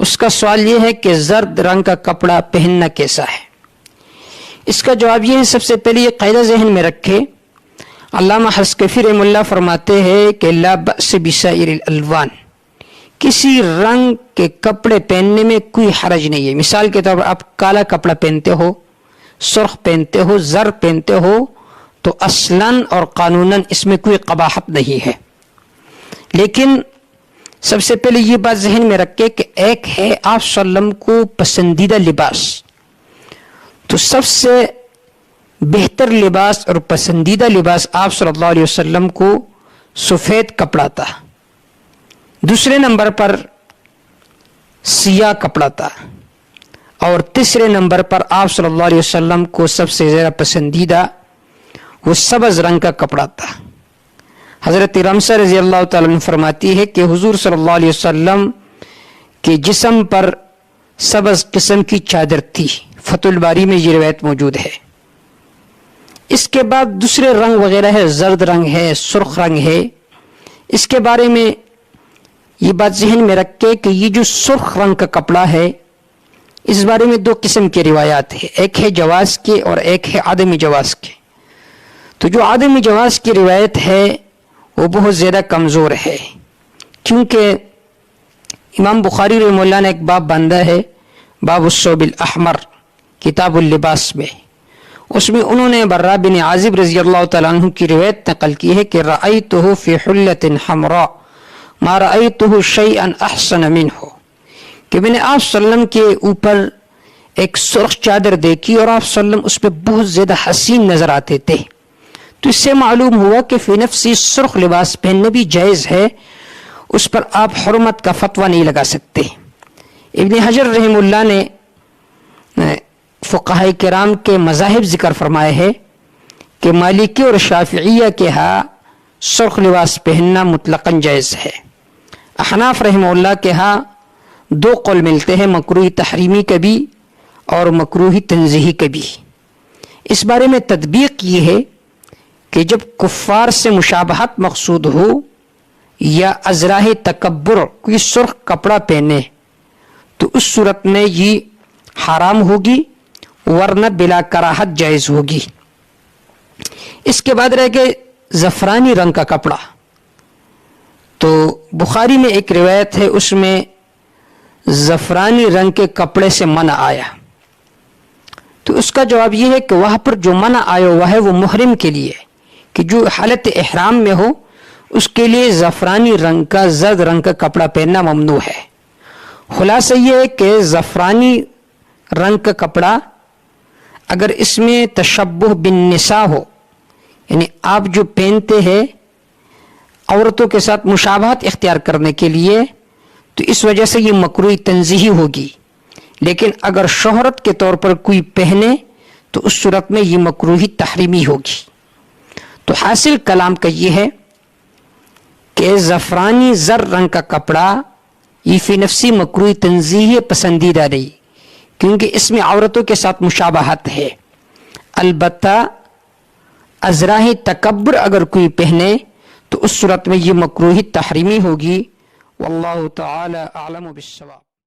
اس کا سوال یہ ہے کہ زرد رنگ کا کپڑا پہننا کیسا ہے؟ اس کا جواب یہ ہے، سب سے پہلے یہ قاعدہ ذہن میں رکھے، علامہ حسکفی رحمہ اللہ فرماتے ہیں کہ لا بأس بسائر الالوان، کسی رنگ کے کپڑے پہننے میں کوئی حرج نہیں ہے۔ مثال کے طور پر آپ کالا کپڑا پہنتے ہو، سرخ پہنتے ہو، زرد پہنتے ہو، تو اصلاً اور قانوناً اس میں کوئی قباحت نہیں ہے۔ لیکن سب سے پہلے یہ بات ذہن میں رکھے کہ ایک ہے آپ صلی اللہ علیہ وسلم کو پسندیدہ لباس، تو سب سے بہتر لباس اور پسندیدہ لباس آپ صلی اللہ علیہ وسلم کو سفید کپڑا تھا، دوسرے نمبر پر سیاہ کپڑا تھا، اور تیسرے نمبر پر آپ صلی اللہ علیہ وسلم کو سب سے زیادہ پسندیدہ وہ سبز رنگ کا کپڑا تھا۔ حضرت رمسہ رضی اللہ تعالیٰ عنہ فرماتی ہے کہ حضور صلی اللہ علیہ وسلم کے جسم پر سبز قسم کی چادر تھی، فتح الباری میں یہ روایت موجود ہے۔ اس کے بعد دوسرے رنگ وغیرہ ہے، زرد رنگ ہے، سرخ رنگ ہے۔ اس کے بارے میں یہ بات ذہن میں رکھے کہ یہ جو سرخ رنگ کا کپڑا ہے، اس بارے میں دو قسم کے روایات ہیں، ایک ہے جواز کے اور ایک ہے عدم جواز کے۔ تو جو عدم جواز کی روایت ہے وہ بہت زیادہ کمزور ہے، کیونکہ امام بخاری رحمہ اللہ نے ایک باب باندھا ہے، باب الثوب الاحمر، کتاب اللباس میں، اس میں انہوں نے برا بن عازب رضی اللہ تعالیٰ عنہ کی روایت نقل کی ہے کہ رأیتہ فی حلۃ حمراء ما رأیتہ شیئا احسن منہ، کہ میں نے آپ صلی اللہ علیہ وسلم کے اوپر ایک سرخ چادر دیکھی اور آپ صلی اللہ علیہ وسلم اس پہ بہت زیادہ حسین نظر آتے تھے۔ تو اس سے معلوم ہوا کہ فی نفسی سرخ لباس پہننا بھی جائز ہے، اس پر آپ حرمت کا فتویٰ نہیں لگا سکتے۔ ابن حجر رحمہ اللہ نے فقہاء کرام کے مذاہب ذکر فرمائے ہے کہ مالکی اور شافعیہ کے ہاں سرخ لباس پہننا مطلقاً جائز ہے۔ احناف رحمہ اللہ کے ہاں دو قول ملتے ہیں، مکروہ تحریمی کا بھی اور مکروہ تنزیہی کا بھی۔ اس بارے میں تطبیق یہ ہے کہ جب کفار سے مشابہت مقصود ہو یا ازراہ تکبر کوئی سرخ کپڑا پہنے تو اس صورت میں یہ حرام ہوگی، ورنہ بلا کراہت جائز ہوگی۔ اس کے بعد رہ گئے زعفرانی رنگ کا کپڑا، تو بخاری میں ایک روایت ہے، اس میں زعفرانی رنگ کے کپڑے سے منع آیا۔ تو اس کا جواب یہ ہے کہ وہاں پر جو منع آیا ہوا ہے وہ محرم کے لیے، کہ جو حالت احرام میں ہو اس کے لیے زعفرانی رنگ کا، زرد رنگ کا کپڑا پہننا ممنوع ہے۔ خلاصہ یہ ہے کہ زعفرانی رنگ کا کپڑا اگر اس میں تشبہ بالنساء ہو، یعنی آپ جو پہنتے ہیں عورتوں کے ساتھ مشابہت اختیار کرنے کے لیے، تو اس وجہ سے یہ مکروہ تنزیہی ہوگی۔ لیکن اگر شہرت کے طور پر کوئی پہنے تو اس صورت میں یہ مکروہ تحریمی ہوگی۔ تو حاصل کلام کا یہ ہے کہ زعفرانی زر رنگ کا کپڑا یہ فی نفسی مکروہ تنزیہی پسندیدہ نہیں، کیونکہ اس میں عورتوں کے ساتھ مشابہت ہے۔ البتہ ازراہ تکبر اگر کوئی پہنے تو اس صورت میں یہ مکروہ تحریمی ہوگی۔ واللہ تعالی اعلم بالصواب۔